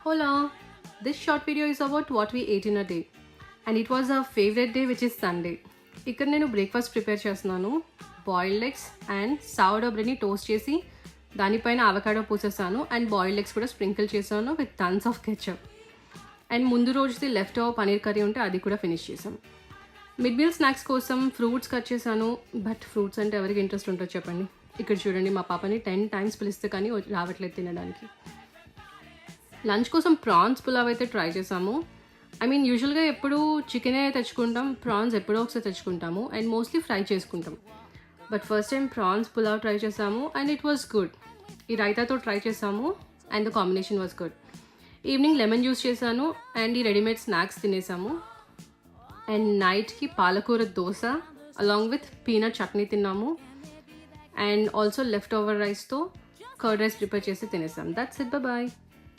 Hola! This short video is about what we ate in a day. And it was our favorite day, which is Sunday. ఇక్కడ నేను breakfast prepare చేస్తున్నాను. Boiled eggs and సౌర్డో బ్రెడ్ని toast చేసి దానిపైన avocado పూసేసాను and boiled eggs కూడా sprinkle చేశాను with tons of ketchup. And ముందు రోజుది left over paneer curry ఉంటే అది కూడా ఫినిష్ చేసాం. మిడ్ మీల్ స్నాక్స్ కోసం ఫ్రూట్స్ కట్ చేశాను. బట్ ఫ్రూట్స్ అంటే ఎవరికి ఇంట్రెస్ట్ ఉంటుందో చెప్పండి. ఇక్కడ చూడండి, మా పాపని 10 times పిలిస్తే కానీ రావట్లేదు తినడానికి. లంచ్ కోసం ప్రాన్స్ పులావ్ అయితే ట్రై చేసాము. యూజువల్గా ఎప్పుడు చికెనే తెచ్చుకుంటాం, ప్రాన్స్ ఎప్పుడో ఒకసారి తెచ్చుకుంటాము అండ్ మోస్ట్లీ ఫ్రై చేసుకుంటాం. But first time prawns pulao try చేసాము అండ్ ఇట్ వాస్ గుడ్. ఈ రైతాతో ట్రై చేసాము and the combination was good. Evening lemon juice చేశాను అండ్ ఈ రెడీమేడ్ స్నాక్స్ తినేసాము. అండ్ నైట్కి పాలకూర dosa along with peanut chutney తిన్నాము. అండ్ ఆల్సో లెఫ్ట్ ఓవర్ రైస్తో కర్డ్ రైస్ ప్రిపేర్ చేసి తినేసాం. That's it, bye.